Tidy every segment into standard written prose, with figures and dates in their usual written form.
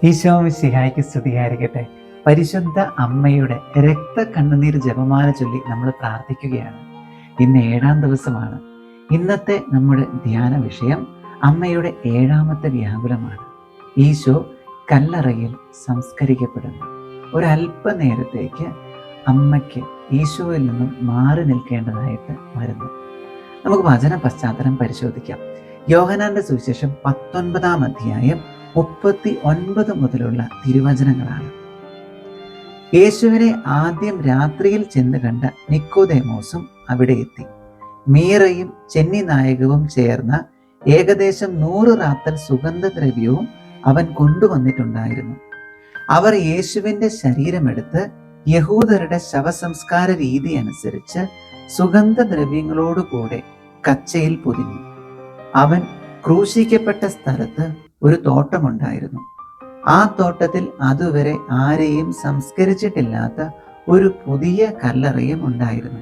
ഈശോ മിശിഹായ്ക്ക് സ്തുതിയായിരിക്കട്ടെ. പരിശുദ്ധ അമ്മയുടെ രക്തക്കണ്ണുനീർ ജപമാല ചൊല്ലി നമ്മൾ പ്രാർത്ഥിക്കുകയാണ്. ഇന്ന് 7-ാം ദിവസമാണ്. ഇന്നത്തെ നമ്മുടെ ധ്യാന വിഷയം അമ്മയുടെ 7ാമത്തെ വ്യാകുലമാണ്. ഈശോ കല്ലറയിൽ സംസ്കരിക്കപ്പെടുന്നു. ഒരല്പനേരത്തേക്ക് അമ്മയ്ക്ക് ഈശോയിൽ നിന്നും മാറി നിൽക്കേണ്ടതായിട്ട് വരുന്നു. നമുക്ക് വചന പശ്ചാത്തലം പരിശോധിക്കാം. യോഹന്നാന്റെ സുവിശേഷം 19-ാം അധ്യായം 39 മുതലുള്ള തിരുവചനങ്ങളാണ്. യേശുവിനെ ആദ്യം രാത്രിയിൽ ചെന്ന് കണ്ട നിക്കോദേമോസും അവിടെ എത്തി. മീറയും ചെന്നി നായകവും ചേർന്ന ഏകദേശം 100 റാത്തൽ സുഗന്ധദ്രവ്യവും അവൻ കൊണ്ടുവന്നിട്ടുണ്ടായിരുന്നു. അവർ യേശുവിൻ്റെ ശരീരമെടുത്ത് യഹൂദരുടെ ശവസംസ്കാര രീതി അനുസരിച്ച് സുഗന്ധദ്രവ്യങ്ങളോടുകൂടെ കച്ചയിൽ പൊതിഞ്ഞു. അവൻ ക്രൂശിക്കപ്പെട്ട സ്ഥലത്ത് ഒരു തോട്ടമുണ്ടായിരുന്നു. ആ തോട്ടത്തിൽ അതുവരെ ആരെയും സംസ്കരിച്ചിട്ടില്ലാത്ത ഒരു പുതിയ കല്ലറയും ഉണ്ടായിരുന്നു.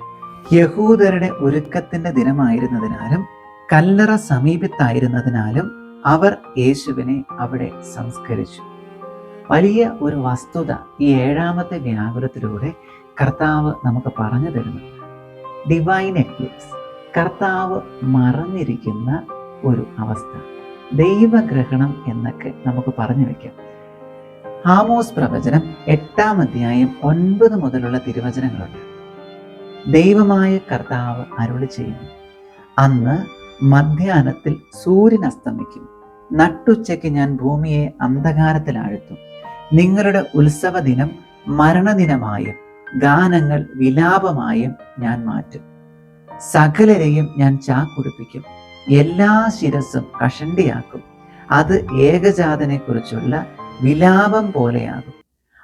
യഹൂദരുടെ ഒരുക്കത്തിന്റെ ദിനമായിരുന്നതിനാലും കല്ലറ സമീപത്തായിരുന്നതിനാലും അവർ യേശുവിനെ അവിടെ സംസ്കരിച്ചു. വലിയ ഒരു വസ്തുത ഈ 7ാമത്തെ വ്യാകുലത്തിലൂടെ കർത്താവ് നമുക്ക് പറഞ്ഞു തരുന്നു. ഡിവൈൻ എക്ലിപ്സ്, കർത്താവ് മറഞ്ഞിരിക്കുന്ന ഒരു അവസ്ഥ, ദൈവഗ്രഹണം എന്നൊക്കെ നമുക്ക് പറഞ്ഞു വെക്കാം. ആമോസ് പ്രവചനം 8-ാം അധ്യായം 9 മുതലുള്ള തിരുവചനങ്ങളുണ്ട്. ദൈവമായ കർത്താവ് അരുളി ചെയ്യുന്നു, അന്ന് മധ്യാഹ്നത്തിൽ സൂര്യൻ അസ്തമിക്കും, നട്ടുച്ചയ്ക്ക് ഞാൻ ഭൂമിയെ അന്ധകാരത്തിൽ ആഴ്ത്തും. നിങ്ങളുടെ ഉത്സവ ദിനം മരണദിനമായും ഗാനങ്ങൾ വിലാപമായും ഞാൻ മാറ്റും. സകലരെയും ഞാൻ ചാക്കുടിപ്പിക്കും, എല്ലാ ശിരസ്സും കഷണ്ടിയാക്കും. അത് ഏകജാതനെ കുറിച്ചുള്ള വിലാപം പോലെയാകും.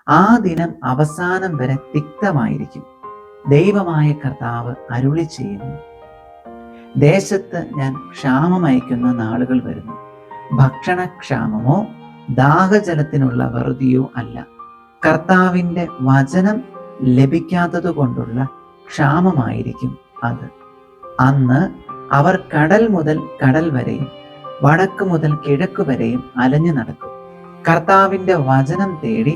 ആ ദിനം അവസാനം വരെ തിക്തമായിരിക്കും. ദൈവമായ കർത്താവ് അരുളി ചെയ്യുന്നു, ദേശത്ത് ഞാൻ ക്ഷാമമയക്കുന്ന നാളുകൾ വരുന്നു. ഭക്ഷണക്ഷാമമോ ദാഹജലത്തിനുള്ള വറുതിയോ അല്ല, കർത്താവിൻ്റെ വചനം ലഭിക്കാത്തത് കൊണ്ടുള്ള ക്ഷാമമായിരിക്കും അത്. അന്ന് അവർ കടൽ മുതൽ കടൽ വരെയും വടക്ക് മുതൽ കിഴക്ക് വരെയും അലഞ്ഞു നടക്കും. കർത്താവിൻ്റെ വചനം തേടി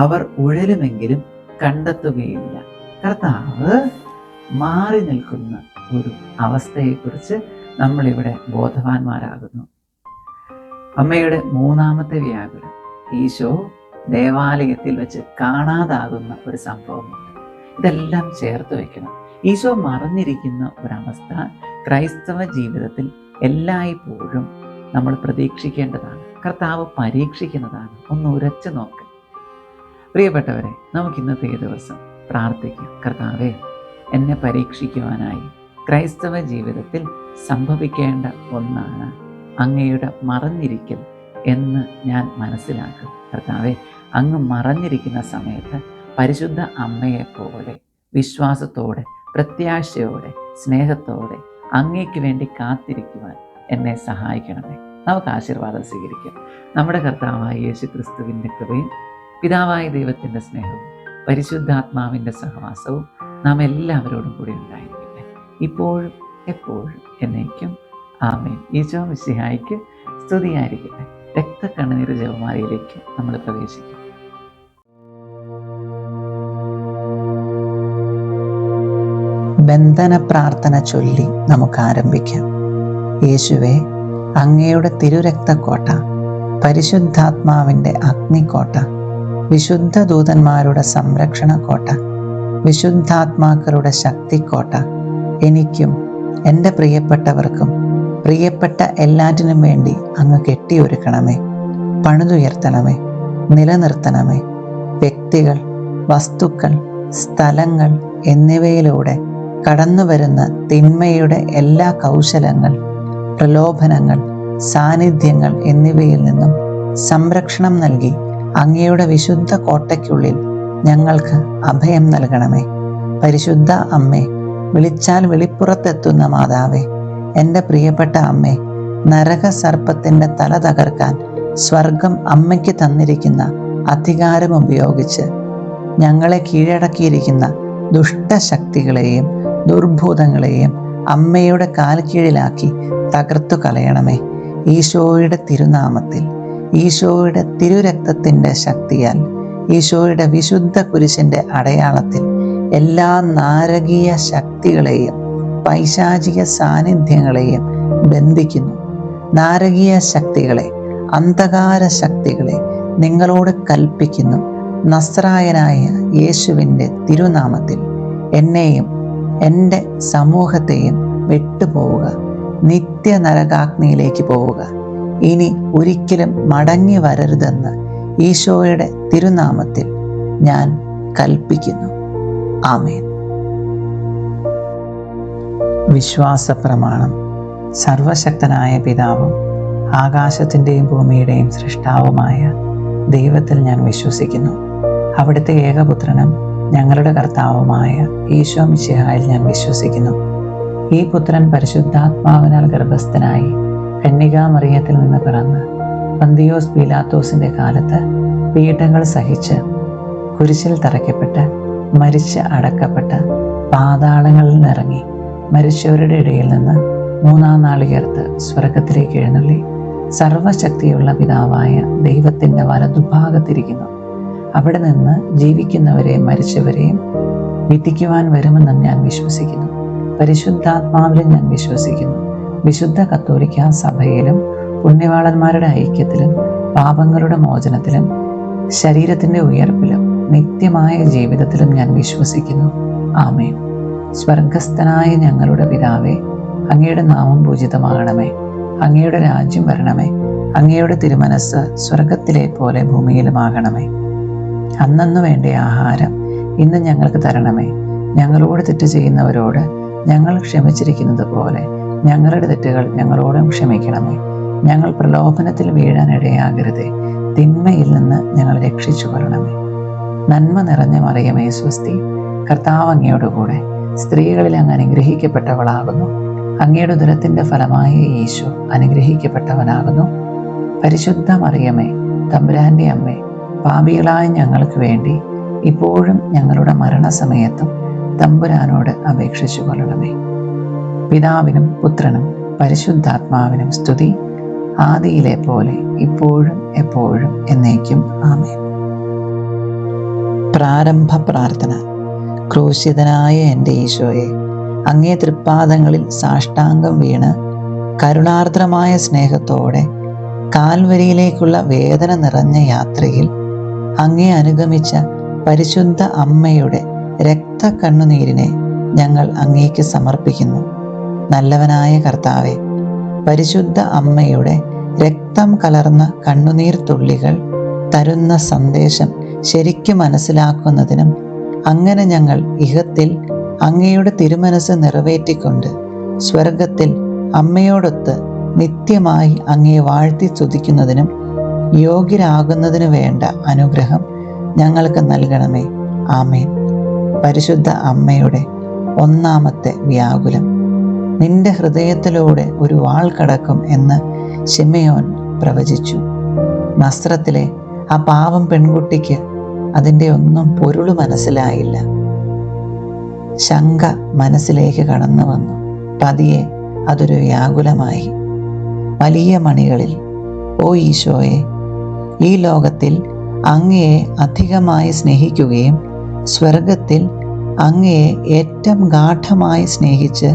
അവർ ഉഴലുമെങ്കിലും കണ്ടെത്തുകയില്ല. കർത്താവ് മാറി നിൽക്കുന്ന ഒരു അവസ്ഥയെക്കുറിച്ച് നമ്മളിവിടെ ബോധവാന്മാരാകുന്നു. അമ്മയുടെ 3ാമത്തെ വ്യാകുലം, ഈശോ ദേവാലയത്തിൽ വെച്ച് കാണാതാകുന്ന ഒരു സംഭവമുണ്ട്. ഇതെല്ലാം ചേർത്ത് വെക്കണം. ഈശോ മറഞ്ഞിരിക്കുന്ന ഒരവസ്ഥ ക്രൈസ്തവ ജീവിതത്തിൽ എല്ലായ്പ്പോഴും നമ്മൾ പ്രതീക്ഷിക്കേണ്ടതാണ്. കർത്താവ് പരീക്ഷിക്കുന്നതാണ്. ഒന്ന് ഉരച്ചു നോക്ക്. പ്രിയപ്പെട്ടവരെ, നമുക്ക് ഇന്നത്തെ ഈ ദിവസം പ്രാർത്ഥിക്കാം. കർത്താവേ, എന്നെ പരീക്ഷിക്കുവാനായി ക്രൈസ്തവ ജീവിതത്തിൽ സംഭവിക്കേണ്ട ഒന്നാണ് അങ്ങയുടെ മറഞ്ഞിരിക്കൽ എന്ന് ഞാൻ മനസ്സിലാക്കും. കർത്താവെ, അങ്ങ് മറഞ്ഞിരിക്കുന്ന സമയത്ത് പരിശുദ്ധ അമ്മയെപ്പോലെ വിശ്വാസത്തോടെ, പ്രത്യാശയോടെ, സ്നേഹത്തോടെ അങ്ങേക്ക് വേണ്ടി കാത്തിരിക്കുവാൻ എന്നെ സഹായിക്കണമേ. നമുക്ക് ആശീർവാദം സ്വീകരിക്കാം. നമ്മുടെ കർത്താവായ യേശു ക്രിസ്തുവിൻ്റെ കൃപയും പിതാവായ ദൈവത്തിൻ്റെ സ്നേഹവും പരിശുദ്ധാത്മാവിൻ്റെ സഹവാസവും നാം എല്ലാവരോടും കൂടി ഉണ്ടായിരിക്കട്ടെ, ഇപ്പോഴും എപ്പോഴും എന്നേക്കും. ആമേൻ. ഈശോ മിശിഹായ്ക്ക് സ്തുതിയായിരിക്കട്ടെ. രക്തക്കണ്ണുനീർ ജപമാലയിലേക്ക് നമ്മൾ പ്രവേശിക്കും. ബന്ധന പ്രാർത്ഥന ചൊല്ലി നമുക്ക് ആരംഭിക്കാം. യേശുവേ, അങ്ങയുടെ തിരുരക്തക്കോട്ട, പരിശുദ്ധാത്മാവിൻ്റെ അഗ്നിക്കോട്ട, വിശുദ്ധ ദൂതന്മാരുടെ സംരക്ഷണക്കോട്ട, വിശുദ്ധാത്മാക്കളുടെ ശക്തിക്കോട്ട, എനിക്കും എൻ്റെ പ്രിയപ്പെട്ടവർക്കും പ്രിയപ്പെട്ട എല്ലാറ്റിനും വേണ്ടി അങ്ങ് കെട്ടിയൊരുക്കണമേ, പണിതുയർത്തണമേ, നിലനിർത്തണമേ. വ്യക്തികൾ, വസ്തുക്കൾ, സ്ഥലങ്ങൾ എന്നിവയിലൂടെ കടന്നു വരുന്ന തിന്മയുടെ എല്ലാ കൗശലങ്ങൾ, പ്രലോഭനങ്ങൾ, സാന്നിധ്യങ്ങൾ എന്നിവയിൽ നിന്നും സംരക്ഷണം നൽകി അങ്ങയുടെ വിശുദ്ധ കോട്ടയ്ക്കുള്ളിൽ ഞങ്ങൾക്ക് അഭയം നൽകണമേ. പരിശുദ്ധ അമ്മേ, വിളിച്ചാൽ വെളിപ്പുറത്തെത്തുന്ന മാതാവേ, എൻ്റെ പ്രിയപ്പെട്ട അമ്മേ, നരക സർപ്പത്തിൻ്റെ തല തകർക്കാൻ സ്വർഗം അമ്മയ്ക്ക് തന്നിരിക്കുന്ന അധികാരം ഉപയോഗിച്ച് ഞങ്ങളെ കീഴടക്കിയിരിക്കുന്ന ദുഷ്ടശക്തികളെയും ദുർഭൂതങ്ങളെയും അമ്മയുടെ കാൽക്കീഴിലാക്കി തകർത്തു കളയണമേ. ഈശോയുടെ തിരുനാമത്തിൽ ഈശോയുടെ തിരുരക്തത്തിൻ്റെ ശക്തിയാൽ, ഈശോയുടെ വിശുദ്ധ കുരിശിൻ്റെ അടയാളത്തിൽ എല്ലാ നാരകീയ ശക്തികളെയും പൈശാചിക സാന്നിധ്യങ്ങളെയും ബന്ധിക്കുന്നു. നാരകീയ ശക്തികളെ, അന്ധകാര ശക്തികളെ നിങ്ങളോട് കൽപ്പിക്കുന്നു, നസ്രായനായ യേശുവിൻ്റെ തിരുനാമത്തിൽ എന്നെയും എൻ്റെ സമൂഹത്തെയും വിട്ടുപോവുക, നിത്യ നരകാഗ്നിയിലേക്ക് പോവുക. ഇനി ഒരിക്കലും മടങ്ങി വരരുതെന്ന് ഈശോയുടെ തിരുനാമത്തിൽ ഞാൻ കൽപ്പിക്കുന്നു. ആമേൻ. വിശ്വാസ പ്രമാണം. സർവശക്തനായ പിതാവും ആകാശത്തിൻ്റെയും ഭൂമിയുടെയും സൃഷ്ടാവുമായ ദൈവത്തിൽ ഞാൻ വിശ്വസിക്കുന്നു. അവിടുത്തെ ഏകപുത്രനും ഞങ്ങളുടെ കർത്താവുമായ ഈശോ മിശിഹായിൽ ഞാൻ വിശ്വസിക്കുന്നു. ഈ പുത്രൻ പരിശുദ്ധാത്മാവിനാൽ ഗർഭസ്ഥനായി കന്യകാമറിയത്തിൽ നിന്ന് പിറന്ന് പന്തിയോസ് പീലാത്തോസിന്റെ കാലത്ത് പീഡകൾ സഹിച്ച് കുരിശിൽ തറയ്ക്കപ്പെട്ട് മരിച്ച് അടക്കപ്പെട്ട് പാതാളങ്ങളിൽ നിന്നിറങ്ങി മരിച്ചവരുടെ ഇടയിൽ നിന്ന് മൂന്നാം നാൾ ഉയർത്ത് സ്വർഗത്തിലേക്ക് എഴുന്നള്ളി സർവശക്തിയുള്ള പിതാവായ ദൈവത്തിൻ്റെ വലതുഭാഗത്തിരിക്കുന്നു. അവിടെ നിന്ന് ജീവിക്കുന്നവരെയും മരിച്ചവരെയും വിധിക്കുവാൻ വരുമെന്നും ഞാൻ വിശ്വസിക്കുന്നു. പരിശുദ്ധാത്മാവിലും ഞാൻ വിശ്വസിക്കുന്നു. വിശുദ്ധ കത്തോലിക്ക സഭയിലും പുണ്യവാളന്മാരുടെ ഐക്യത്തിലും പാപങ്ങളുടെ മോചനത്തിലും ശരീരത്തിൻ്റെ ഉയർപ്പിലും നിത്യമായ ജീവിതത്തിലും ഞാൻ വിശ്വസിക്കുന്നു. ആമേൻ. സ്വർഗസ്ഥനായ ഞങ്ങളുടെ പിതാവേ, അങ്ങയുടെ നാമം പൂജിതമാകണമേ. അങ്ങയുടെ രാജ്യം വരണമേ. അങ്ങയുടെ തിരുമനസ് സ്വർഗത്തിലെ പോലെ ഭൂമിയിലുമാകണമേ. അന്നന്ന് വേണ്ട ആഹാരം ഇന്ന് ഞങ്ങൾക്ക് തരണമേ. ഞങ്ങളോട് തെറ്റ് ചെയ്യുന്നവരോട് ഞങ്ങൾ ക്ഷമിച്ചിരിക്കുന്നത് പോലെ ഞങ്ങളുടെ തെറ്റുകൾ ഞങ്ങളോടും ക്ഷമിക്കണമേ. ഞങ്ങൾ പ്രലോഭനത്തിൽ വീഴാൻ ഇടയാകരുതേ. തിന്മയിൽ നിന്ന് ഞങ്ങൾ രക്ഷിച്ചു കൊള്ളണമേ. നന്മ നിറഞ്ഞ മറിയമേ സ്വസ്തി, കർത്താവ് അങ്ങയോട് കൂടെ സ്ത്രീകളിൽ അങ്ങ് അനുഗ്രഹിക്കപ്പെട്ടവളാകുന്നു. അങ്ങയുടെ ഉദരത്തിൻ്റെ ഫലമായ ഈശോ അനുഗ്രഹിക്കപ്പെട്ടവനാകുന്നു. പരിശുദ്ധ മറിയമേ, തമ്പുരാന്റെ അമ്മേ, പാപികളായ ഞങ്ങൾക്ക് വേണ്ടി ഇപ്പോഴും ഞങ്ങളുടെ മരണസമയത്തും തമ്പുരാനോട് അപേക്ഷിച്ചു കൊള്ളണമേ. പിതാവിനും പുത്രനും പരിശുദ്ധാത്മാവിനും സ്തുതി, ആദിയിലെ പോലെ ഇപ്പോഴും എപ്പോഴും എന്നേക്കും. ആമേൻ. പ്രാരംഭ പ്രാർത്ഥന. ക്രൂശിതനായ എൻ്റെ ഈശോയെ, അങ്ങേ തൃപ്പാദങ്ങളിൽ സാഷ്ടാംഗം വീണ് കരുണാർദ്രമായ സ്നേഹത്തോടെ കാൽവരിയിലേക്കുള്ള വേദന നിറഞ്ഞ യാത്രയിൽ അങ്ങേ അനുഗമിച്ച പരിശുദ്ധ അമ്മയുടെ രക്തക്കണ്ണുനീരിനെ ഞങ്ങൾ അങ്ങേക്ക് സമർപ്പിക്കുന്നു. നല്ലവനായ കർത്താവെ, പരിശുദ്ധ അമ്മയുടെ രക്തം കലർന്ന കണ്ണുനീർ തുള്ളികൾ തരുന്ന സന്ദേശം ശരിക്കും മനസ്സിലാക്കുന്നതിനും അങ്ങനെ ഞങ്ങൾ ഇഹത്തിൽ അങ്ങയുടെ തിരുമനസ് നിറവേറ്റിക്കൊണ്ട് സ്വർഗത്തിൽ അമ്മയോടൊത്ത് നിത്യമായി അങ്ങയെ വാഴ്ത്തി സ്തുതിക്കുന്നതിനും യോഗ്യരാകുന്നതിനു വേണ്ട അനുഗ്രഹം ഞങ്ങൾക്ക് നൽകണമേ. ആമേൻ. പരിശുദ്ധ അമ്മയുടെ ഒന്നാമത്തെ വ്യാകുലം. നിന്റെ ഹൃദയത്തിലൂടെ ഒരു വാൾ കടക്കും എന്ന് ശിമയോൻ പ്രവചിച്ചു. നസ്രത്തിലെ ആ പാവം പെൺകുട്ടിക്ക് അതിൻ്റെ ഒന്നും പൊരുള് മനസ്സിലായില്ല. ശങ്ക മനസ്സിലേക്ക് കടന്നു വന്നു. പതിയെ അതൊരു വ്യാകുലമായി. വലിയ മണികളിൽ, ഓ ഈശോയെ, ഈ ലോകത്തിൽ അങ്ങയെ അധികമായി സ്നേഹിക്കുകയും സ്വർഗത്തിൽ അങ്ങയെ ഏറ്റവും ഗാഠമായി സ്നേഹിച്ച്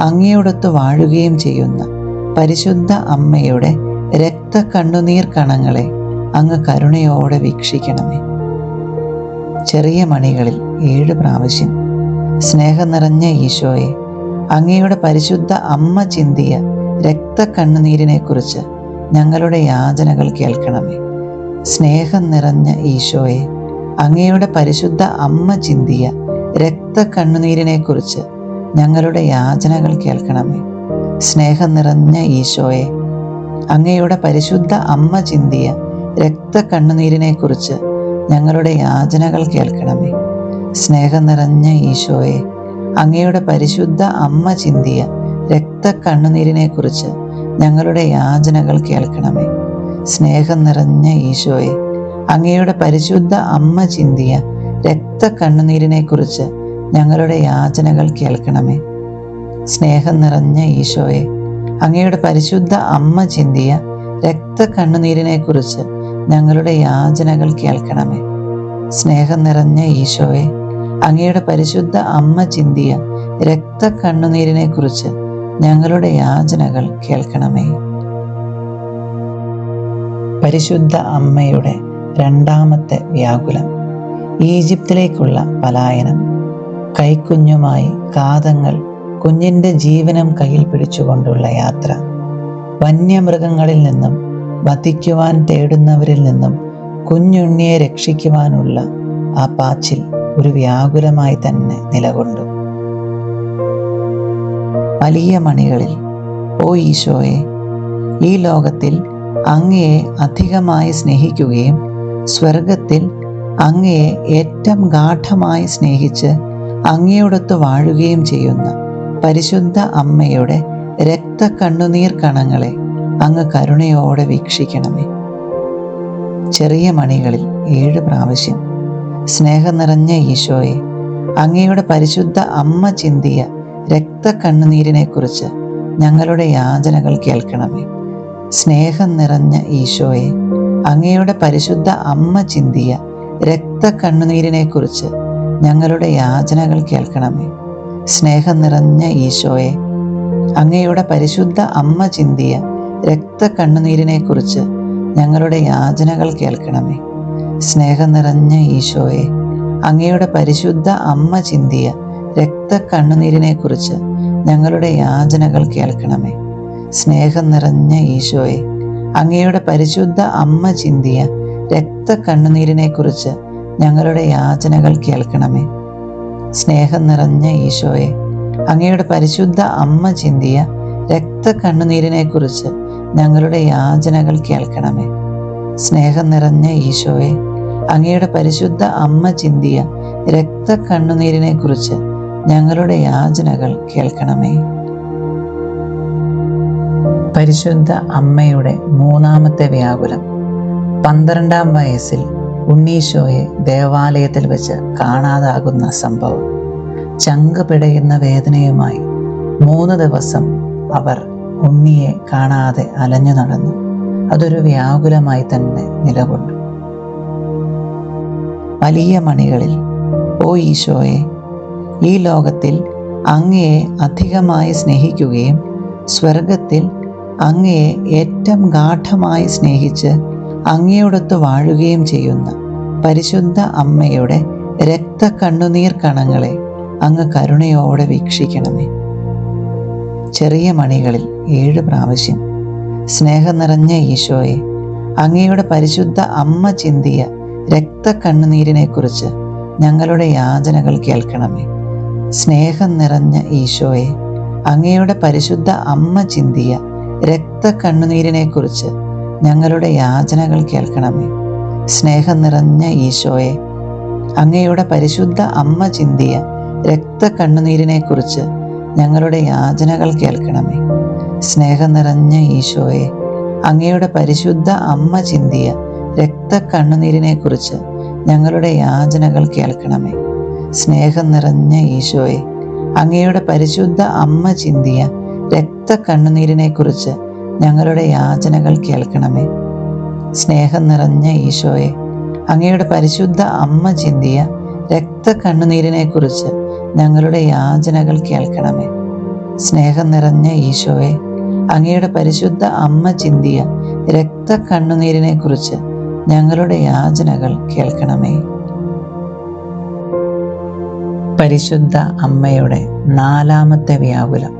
അങ്ങയോടൊത്ത് വാഴുകയും ചെയ്യുന്ന പരിശുദ്ധ അമ്മയുടെ രക്തക്കണ്ണുനീർ കണങ്ങളെ അങ്ങ് കരുണയോടെ വീക്ഷിക്കണമേ. ചെറിയ മണികളിൽ 7 പ്രാവശ്യം സ്നേഹം നിറഞ്ഞ ഈശോയെ, അങ്ങയുടെ പരിശുദ്ധ അമ്മ ചിന്തിയ രക്തക്കണ്ണുനീരിനെ കുറിച്ച് ഞങ്ങളുടെ യാചനകൾ കേൾക്കണമേ. സ്നേഹം നിറഞ്ഞ ഈശോയെ, അങ്ങയുടെ പരിശുദ്ധ അമ്മ ചിന്തിയ രക്തക്കണ്ണുനീരിനെ കുറിച്ച് ഞങ്ങളുടെ യാചനകൾ കേൾക്കണമേ. സ്നേഹം നിറഞ്ഞ ഈശോയെ, അങ്ങയുടെ പരിശുദ്ധ അമ്മ ചിന്തിയ രക്തക്കണ്ണുനീരിനെ കുറിച്ച് ഞങ്ങളുടെ യാചനകൾ കേൾക്കണമേ. സ്നേഹം നിറഞ്ഞ ഈശോയെ, അങ്ങയുടെ പരിശുദ്ധ അമ്മ ചിന്തിയ രക്തക്കണ്ണുനീരിനെ കുറിച്ച് ഞങ്ങളുടെ യാചനകൾ കേൾക്കണമേ. സ്നേഹം നിറഞ്ഞ ഈശോയെ, അങ്ങയുടെ പരിശുദ്ധ അമ്മ ചിന്തിയ രക്തക്കണ്ണുനീരിനെ കുറിച്ച് ഞങ്ങളുടെ യാചനകൾ കേൾക്കണമേ. സ്നേഹം നിറഞ്ഞ ഈശോയെ, അങ്ങയുടെ പരിശുദ്ധ അമ്മ ചിന്തിയ രക്തക്കണ്ണുനീരിനെക്കുറിച്ച് ഞങ്ങളുടെ യാചനകൾ കേൾക്കണമേ. സ്നേഹം നിറഞ്ഞ ഈശോയെ, അങ്ങയുടെ പരിശുദ്ധ അമ്മ ചിന്തിയ രക്തക്കണ്ണുനീരിനെക്കുറിച്ച് ഞങ്ങളുടെ യാചനകൾ കേൾക്കണമേ. പരിശുദ്ധ അമ്മയുടെ രണ്ടാമത്തെ വ്യാകുലം, ഈജിപ്തിലേക്കുള്ള പലായനം. കൈക്കുഞ്ഞുമായി കാതങ്ങൾ കുഞ്ഞിൻ്റെ ജീവനം കയ്യിൽ പിടിച്ചുകൊണ്ടുള്ള യാത്ര. വന്യമൃഗങ്ങളിൽ നിന്നും വധിക്കുവാൻ തേടുന്നവരിൽ നിന്നും കുഞ്ഞുണ്ണിയെ രക്ഷിക്കുവാനുള്ള ആ പാച്ചിൽ ഒരു വ്യാകുലമായി തന്നെ നിലകൊണ്ടു. വലിയ മണികളിൽ, ഓ ഈശോയെ, ഈ ലോകത്തിൽ അങ്ങയെ അധികമായി സ്നേഹിക്കുകയും സ്വർഗത്തിൽ അങ്ങയെ ഏറ്റവും ഗാഠമായി സ്നേഹിച്ച് അങ്ങയോടൊത്ത് വാഴുകയും ചെയ്യുന്ന പരിശുദ്ധ അമ്മയുടെ രക്തക്കണ്ണുനീർ കണങ്ങളെ അങ്ങ് കരുണയോടെ വീക്ഷിക്കണമേ. ചെറിയ മണികളിൽ 7 പ്രാവശ്യം, സ്നേഹം നിറഞ്ഞ ഈശോയെ, അങ്ങയുടെ പരിശുദ്ധ അമ്മ ചിന്തിയ രക്തക്കണ്ണുനീരിനെക്കുറിച്ച് ഞങ്ങളുടെ യാചനകൾ കേൾക്കണമേ. സ്നേഹം നിറഞ്ഞ ഈശോയെ, അങ്ങയുടെ പരിശുദ്ധ അമ്മ ചിന്തിയ രക്തക്കണ്ണുനീരിനെക്കുറിച്ച് ഞങ്ങളുടെ യാചനകൾ കേൾക്കണമേ. സ്നേഹം നിറഞ്ഞ ഈശോയെ, അങ്ങയുടെ പരിശുദ്ധ അമ്മ ചിന്തിയ രക്തക്കണ്ണുനീരിനെക്കുറിച്ച് ഞങ്ങളുടെ യാചനകൾ കേൾക്കണമേ. സ്നേഹം നിറഞ്ഞ ഈശോയെ, അങ്ങയുടെ പരിശുദ്ധ അമ്മ ചിന്തിയ രക്തക്കണ്ണുനീരിനെക്കുറിച്ച് ഞങ്ങളുടെ യാചനകൾ കേൾക്കണമേ. സ്നേഹം നിറഞ്ഞ ഈശോയെ, അങ്ങയുടെ പരിശുദ്ധ അമ്മ ചിന്തിയ രക്തക്കണ്ണുനീരിനെക്കുറിച്ച് ഞങ്ങളുടെ യാചനകൾ കേൾക്കണമേ. സ്നേഹം നിറഞ്ഞ ഈശോയെ, അങ്ങയുടെ പരിശുദ്ധ അമ്മ ചിന്തിയ രക്തക്കണ്ണുനീരിനെക്കുറിച്ച് ഞങ്ങളുടെ യാചനകൾ കേൾക്കണമേ. സ്നേഹം നിറഞ്ഞ ഈശോയെ, അങ്ങയുടെ പരിശുദ്ധ അമ്മ ചിന്തിയ രക്തക്കണ്ണുനീരിനെക്കുറിച്ച് ഞങ്ങളുടെ യാചനകൾ കേൾക്കണമേ. പരിശുദ്ധ അമ്മയുടെ മൂന്നാമത്തെ വ്യാകുലം, 12-ാം വയസ്സിൽ ഉണ്ണീശോയെ ദേവാലയത്തിൽ വെച്ച് കാണാതാകുന്ന സംഭവം. ചങ്ക് പിടയുന്ന വേദനയുമായി 3 ദിവസം അവർ ഉണ്ണിയെ കാണാതെ അലഞ്ഞു നടന്നു. അതൊരു വ്യാകുലമായി തന്നെ നിലകൊണ്ടു. വലിയ മണികളിൽ, ഓ ഈശോയെ, ഈ ലോകത്തിൽ അങ്ങയെ അധികമായി സ്നേഹിക്കുകയും സ്വർഗത്തിൽ അങ്ങയെ ഏറ്റവും ഗാഠമായി സ്നേഹിച്ച് അങ്ങയോടൊത്ത് വാഴുകയും ചെയ്യുന്ന പരിശുദ്ധ അമ്മയുടെ രക്തക്കണ്ണുനീർ കണങ്ങളെ അങ്ങ് കരുണയോടെ വീക്ഷിക്കണമേ. ചെറിയ മണികളിൽ 7 പ്രാവശ്യം, സ്നേഹം നിറഞ്ഞ ഈശോയെ, അങ്ങയുടെ പരിശുദ്ധ അമ്മ ചിന്തിയ രക്തക്കണ്ണുനീരിനെക്കുറിച്ച് ഞങ്ങളുടെ യാചനകൾ കേൾക്കണമേ. സ്നേഹം നിറഞ്ഞ ഈശോയെ, അങ്ങയുടെ പരിശുദ്ധ അമ്മ ചിന്തിയ രക്തക്കണ്ണുനീരിനെക്കുറിച്ച് ഞങ്ങളുടെ യാചനകൾ കേൾക്കണമേ. സ്നേഹം നിറഞ്ഞ ഈശോയെ, അങ്ങയുടെ പരിശുദ്ധ അമ്മ ചിന്തിയ രക്തക്കണ്ണുനീരിനെക്കുറിച്ച് ഞങ്ങളുടെ യാചനകൾ കേൾക്കണമേ. സ്നേഹം നിറഞ്ഞ ഈശോയെ, അങ്ങയുടെ പരിശുദ്ധ അമ്മ ചിന്തിയ രക്തക്കണ്ണുനീരിനെക്കുറിച്ച് ഞങ്ങളുടെ യാചനകൾ കേൾക്കണമേ. സ്നേഹം നിറഞ്ഞ ഈശോയെ, അങ്ങയുടെ പരിശുദ്ധ അമ്മ ചിന്തിയ രക്തക്കണ്ണുനീരിനെക്കുറിച്ച് ഞങ്ങളുടെ യാചനകൾ കേൾക്കണമേ. സ്നേഹം നിറഞ്ഞ ഈശോയെ, അങ്ങയുടെ പരിശുദ്ധ അമ്മ ചിന്തിയ രക്തക്കണ്ണുനീരിനെക്കുറിച്ച് ഞങ്ങളുടെ യാചനകൾ കേൾക്കണമേ. സ്നേഹം നിറഞ്ഞ ഈശോയെ, അങ്ങയുടെ പരിശുദ്ധ അമ്മ ചിന്തിയ രക്തക്കണ്ണുനീരിനെക്കുറിച്ച് ഞങ്ങളുടെ യാചനകൾ കേൾക്കണമേ. പരിശുദ്ധ അമ്മയുടെ 4-ാമത്തെ വ്യാകുലം,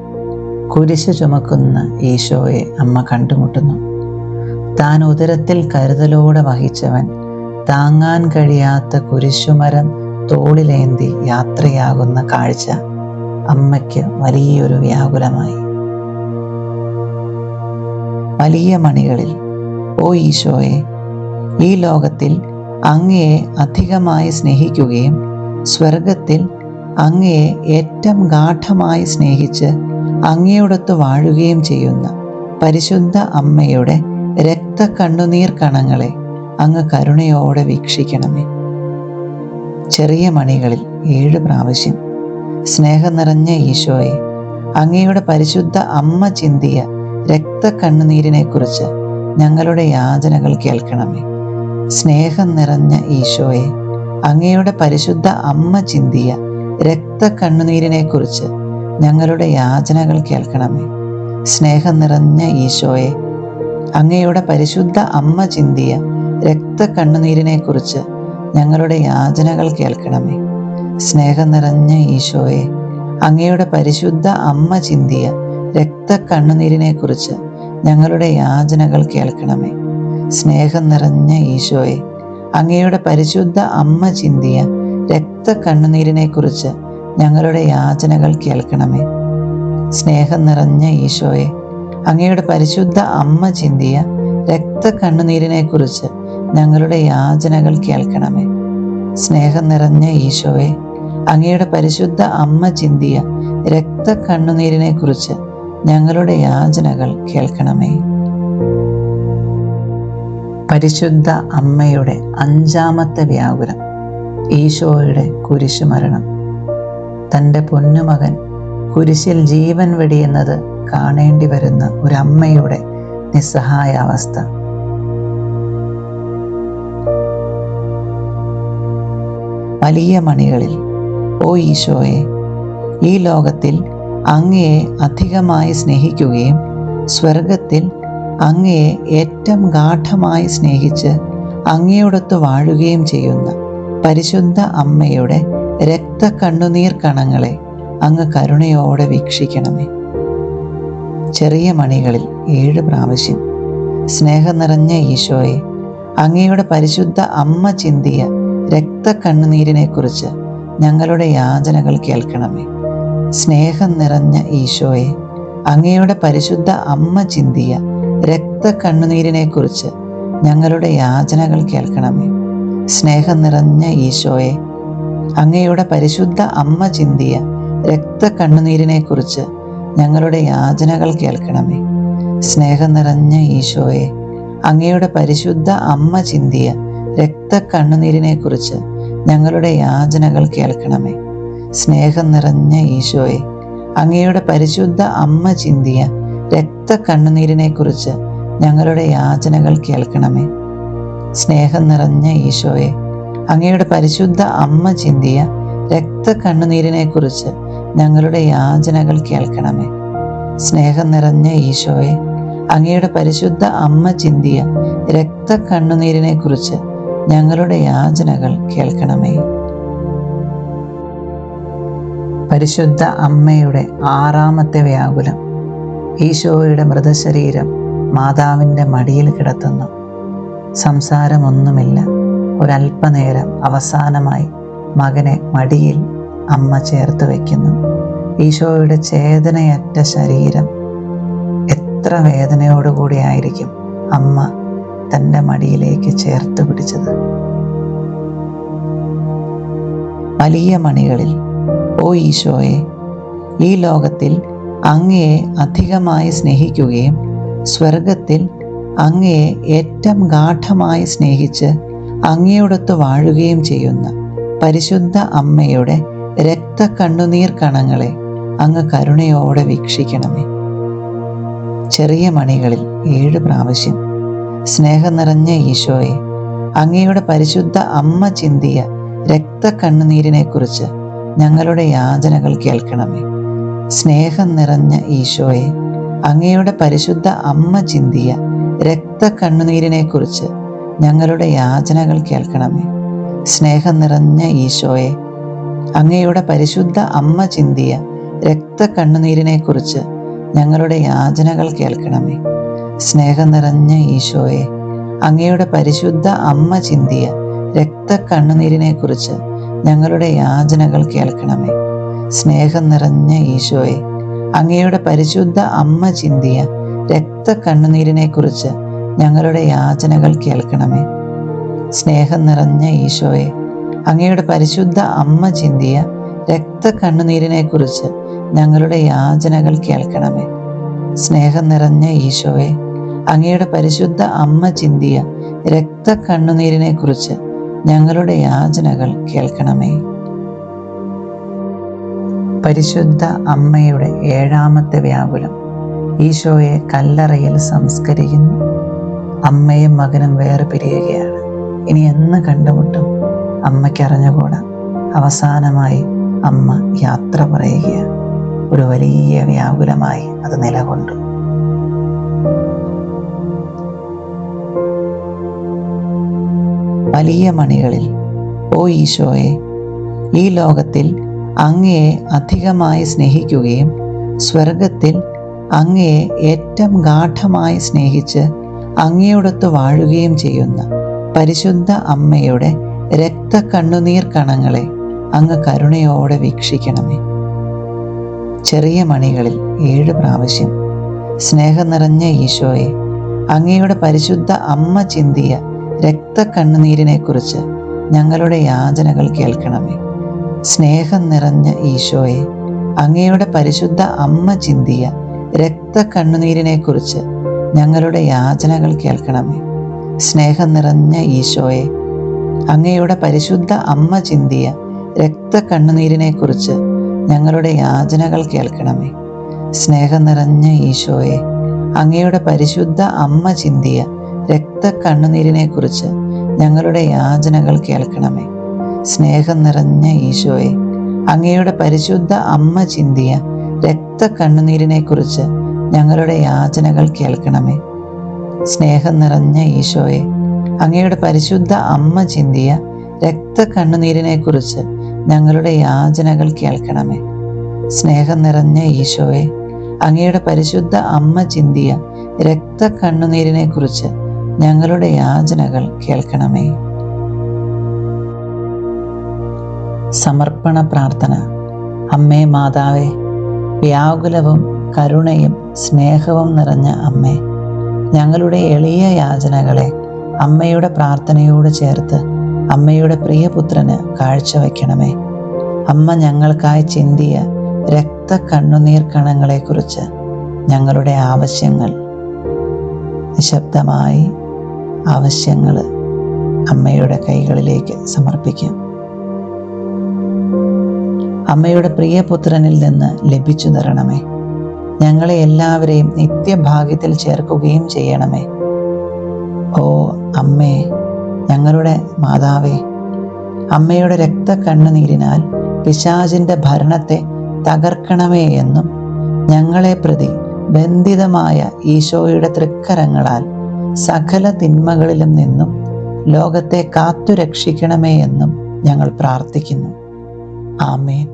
കുരിശ് ചുമക്കുന്ന ഈശോയെ അമ്മ കണ്ടുമുട്ടുന്നു. താൻ ഉദരത്തിൽ കരുതലോടെ വഹിച്ചവൻ താങ്ങാൻ കഴിയാത്ത കുരിശുമരം തോളിലേന്തി യാത്രയാകുന്ന കാഴ്ച അമ്മയ്ക്ക് വലിയൊരു വ്യാകുലമായി. വലിയ മണികളിൽ, ഓ ഈശോയെ, ഈ ലോകത്തിൽ അങ്ങയെ അധികമായി സ്നേഹിക്കുകയും സ്വർഗത്തിൽ അങ്ങയെ ഏറ്റവും ഗാഠമായി സ്നേഹിച്ച് അങ്ങയോടൊത്ത് വാഴുകയും ചെയ്യുന്ന പരിശുദ്ധ അമ്മയുടെ രക്തക്കണ്ണുനീർ കണങ്ങളെ അങ്ങ് കരുണയോടെ വീക്ഷിക്കണമേ. ചെറിയ മണികളിൽ 7 പ്രാവശ്യം, സ്നേഹം നിറഞ്ഞ ഈശോയെ, അങ്ങയുടെ പരിശുദ്ധ അമ്മ ചിന്തിയ രക്തക്കണ്ണുനീരിനെക്കുറിച്ച് ഞങ്ങളുടെ യാചനകൾ കേൾക്കണമേ. സ്നേഹം നിറഞ്ഞ ഈശോയെ, അങ്ങയുടെ പരിശുദ്ധ അമ്മ ചിന്തിയ രക്തക്കണ്ണുനീരിനെക്കുറിച്ച് ഞങ്ങളുടെ യാചനകൾ കേൾക്കണമേ. സ്നേഹം നിറഞ്ഞ ഈശോയെ, അങ്ങയുടെ പരിശുദ്ധ അമ്മ ചിന്തിയ രക്തക്കണ്ണുനീരിനെക്കുറിച്ച് ഞങ്ങളുടെ യാചനകൾ കേൾക്കണമേ. സ്നേഹം നിറഞ്ഞ ഈശോയെ, അങ്ങയുടെ പരിശുദ്ധ അമ്മ ചിന്തിയ രക്തക്കണ്ണുനീരിനെക്കുറിച്ച് ഞങ്ങളുടെ യാചനകൾ കേൾക്കണമേ. സ്നേഹം നിറഞ്ഞ ഈശോയെ, അങ്ങയുടെ പരിശുദ്ധ അമ്മ ചിന്തിയ രക്തക്കണ്ണുനീരിനെക്കുറിച്ച് ഞങ്ങളുടെ യാചനകൾ കേൾക്കണമേ. സ്നേഹം നിറഞ്ഞ ഈശോയെ, അങ്ങയുടെ പരിശുദ്ധ അമ്മ ചിന്തിയ രക്തക്കണ്ണുനീരിനെക്കുറിച്ച് ഞങ്ങളുടെ യാചനകൾ കേൾക്കണമേ. സ്നേഹം നിറഞ്ഞ ഈശോയെ, അങ്ങയുടെ പരിശുദ്ധ അമ്മ ചിന്തിയ രക്തക്കണ്ണുനീരിനെക്കുറിച്ച് ഞങ്ങളുടെ യാചനകൾ കേൾക്കണമേ. പരിശുദ്ധ അമ്മയുടെ 5-ാമത്തെ വ്യാകുലം, ഈശോയുടെ കുരിശുമരണം. തൻ്റെ പൊന്നുമകൻ കുരിശിൽ ജീവൻ വെടിയുന്നത് കാണേണ്ടി വരുന്ന ഒരമ്മയുടെ നിസ്സഹായാവസ്ഥ. വലിയ മണികളിൽ, ഓ ഈശോയെ, ഈ ലോകത്തിൽ അങ്ങയെ അധികമായി സ്നേഹിക്കുകയും സ്വർഗത്തിൽ അങ്ങയെ ഏറ്റവും ഗാഢമായി സ്നേഹിച്ച് അങ്ങയോടൊത്ത് വാഴുകയും ചെയ്യുന്ന പരിശുദ്ധ അമ്മയുടെ രക്തക്കണ്ണുനീർ കണങ്ങളെ അങ്ങ് കരുണയോടെ വീക്ഷിക്കണമേ. ചെറിയ മണികളിൽ 7 പ്രാവശ്യം, സ്നേഹം നിറഞ്ഞ ഈശോയെ, അങ്ങയുടെ പരിശുദ്ധ അമ്മ ചിന്തിയ രക്തക്കണ്ണുനീരിനെക്കുറിച്ച് ഞങ്ങളുടെ യാചനകൾ കേൾക്കണമേ. സ്നേഹം നിറഞ്ഞ ഈശോയെ, അങ്ങയുടെ പരിശുദ്ധ അമ്മ ചിന്തിയ രക്തക്കണ്ണുനീരിനെക്കുറിച്ച് ഞങ്ങളുടെ യാചനകൾ കേൾക്കണമേ. സ്നേഹം നിറഞ്ഞ ഈശോയെ, അങ്ങയുടെ പരിശുദ്ധ അമ്മ ചിന്തിയ രക്തക്കണ്ണുനീരിനെക്കുറിച്ച് ഞങ്ങളുടെ യാചനകൾ കേൾക്കണമേ. സ്നേഹം നിറഞ്ഞ ഈശോയെ, അങ്ങയുടെ പരിശുദ്ധ അമ്മ ചിന്തിയ രക്തക്കണ്ണുനീരിനെക്കുറിച്ച് ഞങ്ങളുടെ യാചനകൾ കേൾക്കണമേ. സ്നേഹം നിറഞ്ഞ ഈശോയെ, അങ്ങയുടെ പരിശുദ്ധ അമ്മ ചിന്തിയ രക്തക്കണ്ണുനീരിനെക്കുറിച്ച് ഞങ്ങളുടെ യാചനകൾ കേൾക്കണമേ. സ്നേഹം നിറഞ്ഞ ഈശോയെ, അങ്ങയുടെ പരിശുദ്ധ അമ്മ ചിന്തിയ രക്തക്കണ്ണുനീരിനെക്കുറിച്ച് ഞങ്ങളുടെ യാചനകൾ കേൾക്കണമേ. സ്നേഹം നിറഞ്ഞ ഈശോയെ, അങ്ങയുടെ പരിശുദ്ധ അമ്മ ചിന്തിയ രക്തക്കണ്ണുനീരിനെക്കുറിച്ച് ഞങ്ങളുടെ യാചനകൾ കേൾക്കണമേ. പരിശുദ്ധ അമ്മയുടെ 6-ാമത്തെ വ്യാകുലം, ഈശോയുടെ മൃതശരീരം മാതാവിൻ്റെ മടിയിൽ കിടത്തുന്നു. സംസാരമൊന്നുമില്ല. ഒരല്പനേരം അവസാനമായി മകനെ മടിയിൽ അമ്മ ചേർത്ത് വയ്ക്കുന്നു. ഈശോയുടെ ചേതനയറ്റ ശരീരം എത്ര വേദനയോടുകൂടിയായിരിക്കും അമ്മ തൻ്റെ മടിയിലേക്ക് ചേർത്ത് പിടിച്ചത്. വലിയ മണികളിൽ, ഓ ഈശോയെ, ഈ ലോകത്തിൽ അങ്ങയെ അധികമായി സ്നേഹിക്കുകയും സ്വർഗത്തിൽ അങ്ങയെ ഏറ്റവും ഗാഢമായി സ്നേഹിച്ച് അങ്ങയോടൊത്ത് വാഴുകയും ചെയ്യുന്ന പരിശുദ്ധ അമ്മയുടെ രക്തക്കണ്ണുനീർ കണങ്ങളെ അങ്ങ് കരുണയോടെ വീക്ഷിക്കണമേ. ചെറിയ മണികളിൽ 7 പ്രാവശ്യം, സ്നേഹം നിറഞ്ഞ ഈശോയെ, അങ്ങയുടെ പരിശുദ്ധ അമ്മ ചിന്തിയ രക്തക്കണ്ണുനീരിനെക്കുറിച്ച് ഞങ്ങളുടെ യാചനകൾ കേൾക്കണമേ. സ്നേഹം നിറഞ്ഞ ഈശോയെ, അങ്ങയുടെ പരിശുദ്ധ അമ്മ ചിന്തിയ രക്തക്കണ്ണുനീരിനെക്കുറിച്ച് ഞങ്ങളുടെ യാചനകൾ കേൾക്കണമേ. സ്നേഹം നിറഞ്ഞ ഈശോയെ, അങ്ങയുടെ പരിശുദ്ധ അമ്മ ചിന്തിയ രക്തക്കണ്ണുനീരിനെക്കുറിച്ച് ഞങ്ങളുടെ യാചനകൾ കേൾക്കണമേ. സ്നേഹം നിറഞ്ഞ ഈശോയെ, അങ്ങയുടെ പരിശുദ്ധ അമ്മ ചിന്തിയ രക്തക്കണ്ണുനീരിനെക്കുറിച്ച് ഞങ്ങളുടെ യാചനകൾ കേൾക്കണമേ. സ്നേഹം നിറഞ്ഞ ഈശോയെ, അങ്ങയുടെ പരിശുദ്ധ അമ്മ ചിന്തിയ രക്തക്കണ്ണുനീരിനെക്കുറിച്ച് ഞങ്ങളുടെ യാചനകൾ കേൾക്കണമേ. സ്നേഹം നിറഞ്ഞ ഈശോയെ, അങ്ങയുടെ പരിശുദ്ധ അമ്മ ചിന്തിയ രക്തക്കണ്ണുനീരിനെക്കുറിച്ച് ഞങ്ങളുടെ യാചനകൾ കേൾക്കണമേ. സ്നേഹം നിറഞ്ഞ ഈശോയെ, അങ്ങയുടെ പരിശുദ്ധ അമ്മ ചിന്തിയ രക്തക്കണ്ണുനീരിനെക്കുറിച്ച് ഞങ്ങളുടെ യാചനകൾ കേൾക്കണമേ. പരിശുദ്ധ അമ്മയുടെ 7-ാമത്തെ വ്യാകുലം, ഈശോയെ കല്ലറയിൽ സംസ്കരിക്കുന്നു. അമ്മയും മകനും വേറെ പിരിയുകയാണ്. ഇനി എന്ന് കണ്ടുമുട്ടും അമ്മയ്ക്കറിഞ്ഞുകൂടാ. അവസാനമായി അമ്മ യാത്ര പറയുകയാണ്. ഒരു വലിയ വ്യാകുലമായി അത് നിലകൊണ്ടു. വലിയ മണികളിൽ, ഓ ഈശോയെ, ഈ ലോകത്തിൽ അങ്ങയെ അധികമായി സ്നേഹിക്കുകയും സ്വർഗത്തിൽ അങ്ങയെ ഏറ്റവും ഗാഢമായി സ്നേഹിച്ച് അങ്ങയോടൊത്ത് വാഴുകയും ചെയ്യുന്ന പരിശുദ്ധ അമ്മയുടെ രക്തക്കണ്ണുനീർ കണങ്ങളെ അങ്ങ് കരുണയോടെ വീക്ഷിക്കണമേ. ചെറിയ മണികളിൽ 7 പ്രാവശ്യം സ്നേഹം നിറഞ്ഞ ഈശോയെ, അങ്ങയുടെ പരിശുദ്ധ അമ്മ ചിന്തിയ രക്തക്കണ്ണുനീരിനെക്കുറിച്ച് ഞങ്ങളുടെ യാചനകൾ കേൾക്കണമേ. സ്നേഹം നിറഞ്ഞ ഈശോയെ, അങ്ങയുടെ പരിശുദ്ധ അമ്മ ചിന്തിയ രക്തക്കണ്ണുനീരിനെക്കുറിച്ച് ഞങ്ങളുടെ യാചനകൾ കേൾക്കണമേ. സ്നേഹം നിറഞ്ഞ ഈശോയെ, അങ്ങയുടെ പരിശുദ്ധ അമ്മ ചിന്തിയ രക്തക്കണ്ണുനീരിനെക്കുറിച്ച് ഞങ്ങളുടെ യാചനകൾ കേൾക്കണമേ. സ്നേഹം നിറഞ്ഞ ഈശോയെ, അങ്ങയുടെ പരിശുദ്ധ അമ്മ ചിന്തിയ രക്തക്കണ്ണുനീരിനെക്കുറിച്ച് ഞങ്ങളുടെ യാചനകൾ കേൾക്കണമേ. സ്നേഹം നിറഞ്ഞ ഈശോയെ, അങ്ങയുടെ പരിശുദ്ധ അമ്മ ചിന്തിയ രക്തക്കണ്ണുനീരിനെക്കുറിച്ച് ഞങ്ങളുടെ യാചനകൾ കേൾക്കണമേ. സ്നേഹം നിറഞ്ഞ ഈശോയെ, അങ്ങയുടെ പരിശുദ്ധ അമ്മ ചിന്തിയ രക്തക്കണ്ണുനീരിനെക്കുറിച്ച് ഞങ്ങളുടെ യാചനകൾ കേൾക്കണമേ. സ്നേഹം നിറഞ്ഞ ഈശോയെ, അങ്ങയുടെ പരിശുദ്ധ അമ്മ ചിന്തിയ രക്തക്കണ്ണുനീരിനെക്കുറിച്ച് ഞങ്ങളുടെ യാചനകൾ കേൾക്കണമേ. സമർപ്പണ പ്രാർത്ഥന. അമ്മേ മാതാവേ, വ്യാകുലവും കരുണയും സ്നേഹവും നിറഞ്ഞ അമ്മേ, ഞങ്ങളുടെ എളിയ യാചനകളെ അമ്മയുടെ പ്രാർത്ഥനയോട് ചേർത്ത് അമ്മയുടെ പ്രിയപുത്രന് കാഴ്ചവെക്കണമേ. അമ്മ ഞങ്ങൾക്കായി ചിന്തിയ രക്തക്കണ്ണുനീർ കണങ്ങളെക്കുറിച്ച് ഞങ്ങളുടെ ആവശ്യങ്ങൾ നിശബ്ദമായി ആവശ്യങ്ങൾ അമ്മയുടെ കൈകളിലേക്ക് സമർപ്പിക്കാം. അമ്മയുടെ പ്രിയപുത്രനിൽ നിന്ന് ലഭിച്ചു തരണമേ. ഞങ്ങളെ എല്ലാവരെയും നിത്യഭാഗ്യത്തിൽ ചേർക്കുകയും ചെയ്യണമേ. ഓ അമ്മേ, ഞങ്ങളുടെ മാതാവേ, അമ്മയുടെ രക്തക്കണ്ണുനീരിനാൽ പിശാചിന്റെ ഭരണത്തെ തകർക്കണമേ എന്നും ഞങ്ങളെ പ്രതി ബന്ധിതമായ ഈശോയുടെ തൃക്കരങ്ങളാൽ സകല തിന്മകളിലും നിന്നും ലോകത്തെ കാത്തുരക്ഷിക്കണമേ എന്നും ഞങ്ങൾ പ്രാർത്ഥിക്കുന്നു. ആമേൻ.